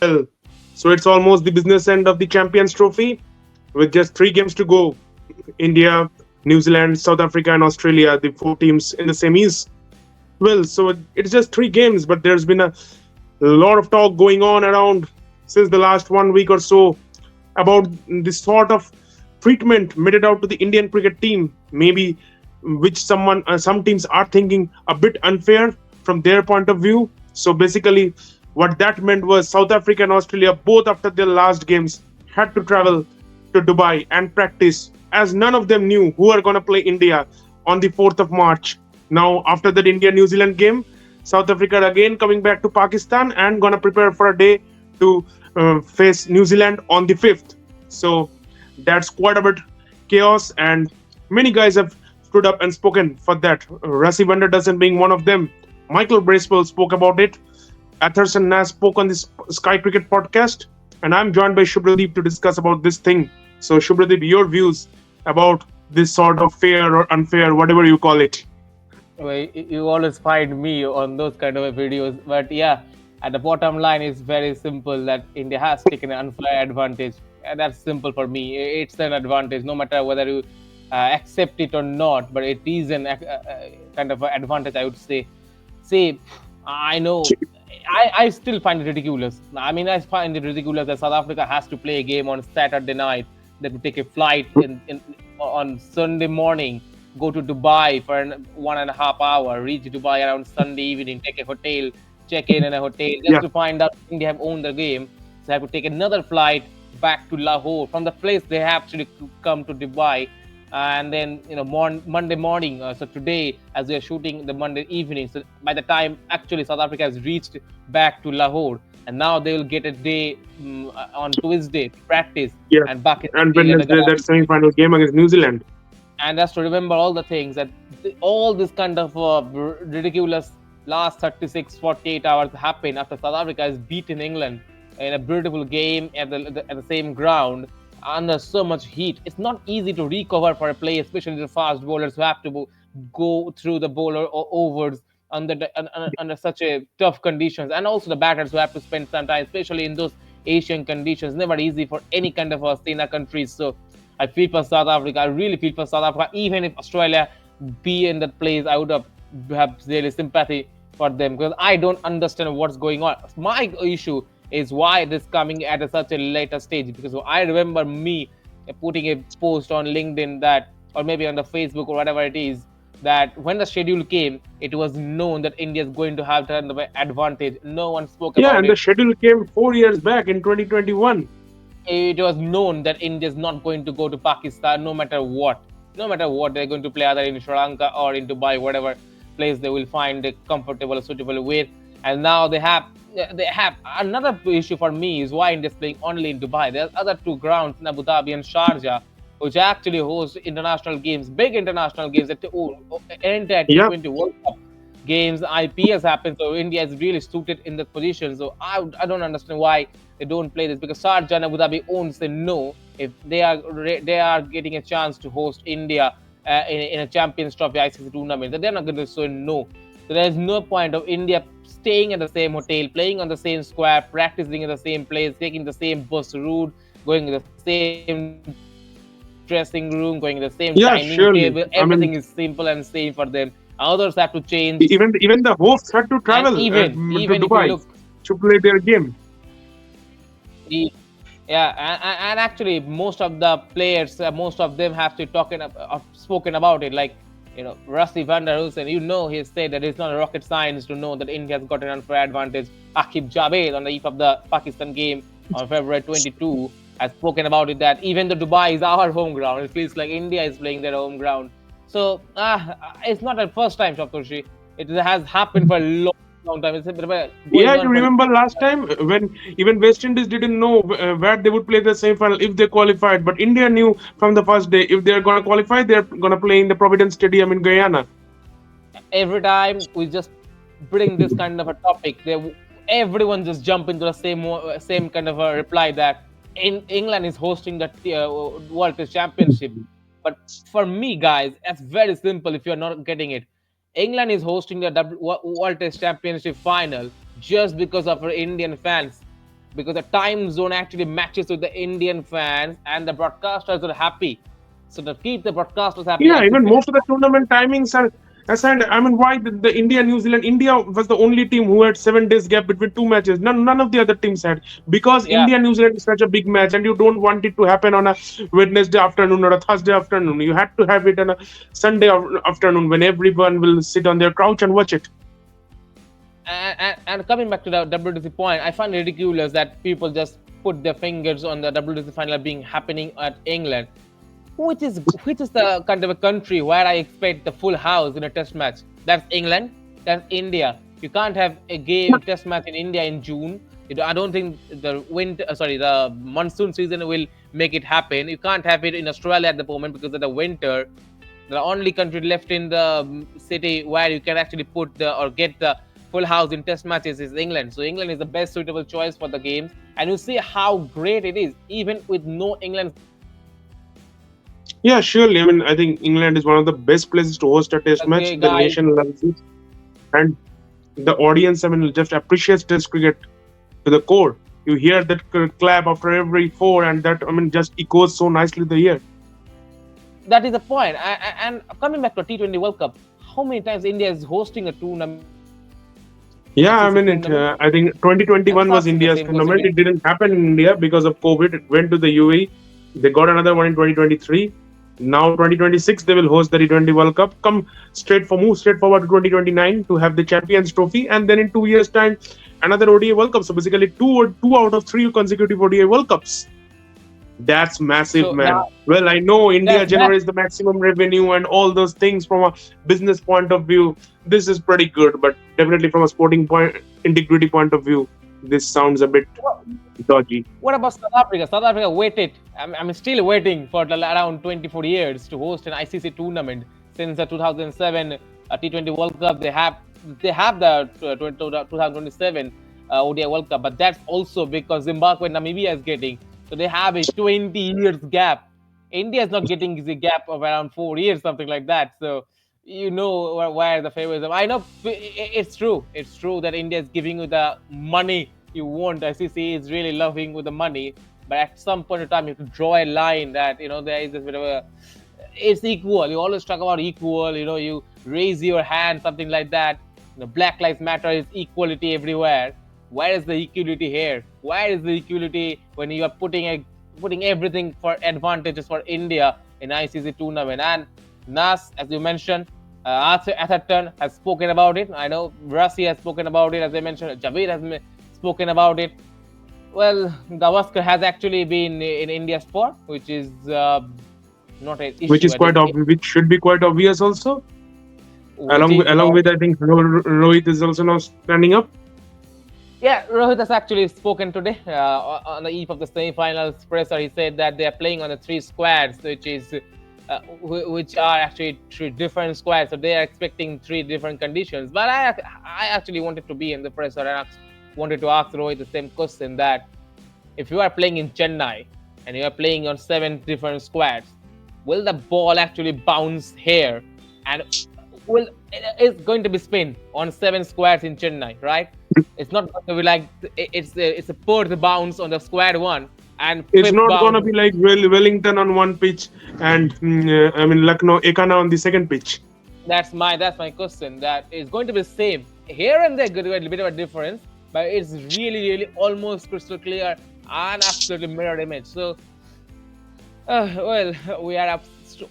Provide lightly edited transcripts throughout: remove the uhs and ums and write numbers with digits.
Well, so it's almost the business end of the Champions Trophy with just three games to go. India, New Zealand, South Africa, and Australia, the four teams in the semis. Well, so it's just three games, but there's been a lot of talk going on around since the last 1 week or so about the sort of treatment meted out to the Indian cricket team, maybe which some teams are thinking a bit unfair from their point of view. So basically, what that meant was South Africa and Australia, both after their last games, had to travel to Dubai and practice, as none of them knew who are going to play India on the 4th of March. Now, after that India New Zealand game, South Africa again coming back to Pakistan and going to prepare for a day to face New Zealand on the 5th. So that's quite a bit chaos, and many guys have stood up and spoken for that. Rassi Vanderdussen being one of them. Michael Bracewell spoke about it. Atherson Nash spoke on this Sky Cricket podcast, and I'm joined by Shubhradeep to discuss about this thing. So, Shubhradeep, your views about this sort of fair or unfair, whatever you call it. Well, you always find me on those kind of videos, but yeah, at the bottom line is very simple that India has taken an unfair advantage. And that's simple for me. It's an advantage, no matter whether you accept it or not. But it is an kind of an advantage, I would say. See, I know. I still find it ridiculous. I mean, I find it ridiculous that South Africa has to play a game on Saturday night, that would take a flight on Sunday morning, go to Dubai for 1.5 hour, reach Dubai around Sunday evening, take a hotel, check in a hotel, just Yeah, to find out India have owned the game. So I have to take another flight back to Lahore from the place they have actually come to Dubai. And then Monday morning. So today, as we are shooting the Monday evening, so by the time actually South Africa has reached back to Lahore, and now they will get a day on Tuesday to practice, yeah. and Pakistan And will get the Wednesday, that semi-final game against New Zealand. and just to remember all the things that all this kind of ridiculous last 36 48 hours happen after South Africa has beaten England in a beautiful game at the same ground under so much heat. It's not easy to recover for a player, especially the fast bowlers who have to go through the bowler overs under such a tough conditions, and also the batters who have to spend some time, especially in those Asian conditions. Never easy for any kind of Sena countries. So I feel for South Africa. I really feel for South Africa. Even if Australia be in that place, I would have really sympathy for them, because I don't understand what's going on. My issue is why this coming at such a later stage. Because I remember me putting a post on LinkedIn that, or maybe on the Facebook or whatever it is, that when the schedule came, it was known that India is going to have the advantage. No one spoke Yeah, about and the it. schedule came 4 years back in 2021. It was known that India is not going to go to Pakistan no matter what. No matter what, they're going to play either in Sri Lanka or in Dubai, whatever place they will find a comfortable or suitable with. And now they have another issue for me is why India is playing only in Dubai. There's other two grounds in Abu Dhabi and Sharjah, which actually host international games, big international games, that entire Yeah, T20 World Cup games, IPS happen. So India is really suited in that position. So I don't understand why they don't play this, because Sharjah and Abu Dhabi owns they know if they are getting a chance to host India in a Champions Trophy ICC tournament, that they're not going to say no. So there is no point of India staying at the same hotel, playing on the same square, practicing in the same place, taking the same bus route, going in the same dressing room, going in the same dining table. Everything yeah, is simple surely. and I same mean, for them. Others have to change, even the hosts had to and travel even to if you look, Dubai to play their game. the yeah, and actually most of the players, most of them have to spoken about it. Like Rusty van der Hoosen, he said that it's not a rocket science to know that India has got an unfair advantage. Akib Javed on the eve of the Pakistan game on February 22 has spoken about it, that even though Dubai is our home ground, it feels like India is playing their home ground. So it's not the first time, Shaptoshi. It has happened for a long, long time. It's been Yeah, going you on for. remember last time when even West Indies didn't know where they would play the semi-final if they qualified, but India knew from the first day if they're gonna qualify, they're gonna play in the Providence Stadium in Guyana. Every time we just bring this kind of a topic, everyone just jump into the same kind of a reply that England is hosting the World Test Championship. But for me, guys, that's very simple. If you're not getting it, England is hosting the World Test Championship final just because of our Indian fans. because the time zone actually matches with the Indian fans and the broadcasters are happy. So to keep the broadcasters happy, Yeah, even ICC. most of the tournament timings are assigned. I mean, why the India, New Zealand? India was the only team who had 7 days gap between two matches. None of the other teams had, because Yeah, India New Zealand is such a big match, and you don't want it to happen on a Wednesday afternoon or a Thursday afternoon. You had to have it on a Sunday afternoon when everyone will sit on their couch and watch it. and coming back to the WTC point, I find it ridiculous that people just put their fingers on the WTC final being happening at England, which is the kind of a country where I expect the full house in a test match. That's England. That's India. You can't have a game test match in India in June. I don't think the the monsoon season will make it happen. You can't have it in Australia at the moment because of the winter. The only country left in the city where you can actually put the or get the full house in test matches is England. So England is the best suitable choice for the games, and you see how great it is even with no England Yeah, surely. I mean, I think England is one of the best places to host a test match. The guys. nation loves it, and the audience, I mean, just appreciates test cricket to the core. You hear that clap after every four, and that, I mean, just echoes so nicely the ear. That is the point. And coming back to T20 World Cup, how many times India is hosting a tournament, Yeah, ICC I mean, tournament? I think And 2021 was first is the India's same question tournament. again. It didn't happen in India because of COVID. It went to the UAE. They got another one in 2023. Now 2026 they will host the T20 World Cup. Move straight forward to 2029 to have the Champions Trophy, and then in 2 years' time another ODI World Cup. So basically two out of three consecutive ODI World Cups. That's massive, So now man. Well, I know India that's that. generates the maximum revenue and all those things from a business point of view. This is pretty good, but definitely from a sporting point, integrity point of view, this sounds a bit dodgy. What about South Africa? South Africa waited. I'm still waiting for around 24 years to host an ICC tournament since the 2007 T20 World Cup. They have the 2027 ODI World Cup, but that's also because Zimbabwe and Namibia is getting. So they have a 20 years gap. India is not getting the gap of around 4 years, something like that. So you know where the favorism. I know it's true. It's true that India is giving you the money you want. ICC is really loving with the money, but at some point in time, you have to draw a line that there is this bit of a. It's equal. You always talk about equal. You raise your hand, something like that. Black Lives Matter is equality everywhere. Where is the equality here? Where is the equality when you are putting everything for advantages for India in ICC tournament? And Nas, as you mentioned, Atherton has spoken about it. I know Rasi has spoken about it, as I mentioned. Javid has spoken about it. Well, Gavaskar has actually been in India's sport, which is not an issue. I don't think. Which should be quite obvious also. Which is Along with, I think Rohit is also now standing up. Yeah, Rohit has actually spoken today on the eve of the semi-finals presser. He said that they are playing on the three squads, which are actually three different squads. So they are expecting three different conditions. But I actually wanted to be in the presser and wanted to ask Rohit the same question, that if you are playing in Chennai and you are playing on seven different squads, will the ball actually bounce here? And will it's going to be spin on seven squares in Chennai, right? It's not going to be like it's a fourth bounce on the square one and It's fifth not gonna bounce. be like Wellington on one pitch and I mean Lucknow Ekana on the second pitch. That's my question. That is going to be the same here and there. Going to be a bit of a difference, but it's really almost crystal clear and absolutely mirror image. So, well, we are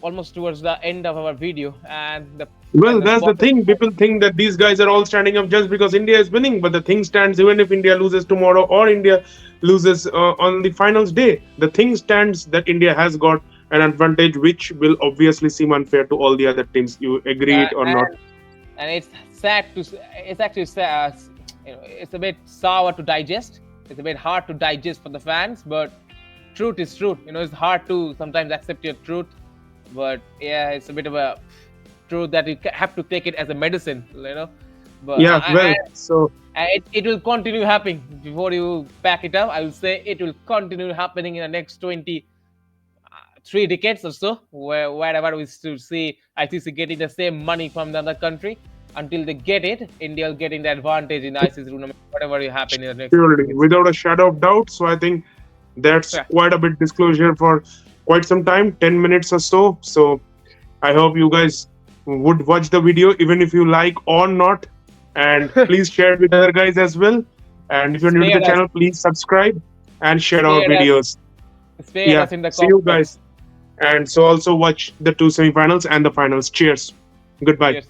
almost towards the end of our video, and Well, the that's the bottom. thing. People think that these guys are all standing up just because India is winning, but the thing stands even if India loses tomorrow or India loses on the finals day. The thing stands that India has got an advantage, which will obviously seem unfair to all the other teams. You agree it or not? And it's sad to it's actually sad, it's a bit sour to digest. It's a bit hard to digest for the fans, but truth is truth. It's hard to sometimes accept your truth, but yeah, it's a bit of a truth that you have to take it as a medicine. But Yeah. Well, so it will continue happening. Before you pack it up, I will say it will continue happening in the next 23 decades or so, wherever we still see ICC getting the same money from the other country. until they get it, India will getting the advantage in the ICC tournament, whatever will happen in the next Surely, weeks. without a shadow of doubt. So I think that's Yeah. quite a bit disclosure for quite some time, 10 minutes or so. So I hope you guys would watch the video, even if you like or not. And please share it with other guys as well. And if you're new to the Spare us, channel, please subscribe and share our spare us, videos. spare Yeah, us in the see you comments. guys. And so also watch the two semifinals and the finals. Cheers. Goodbye. Cheers.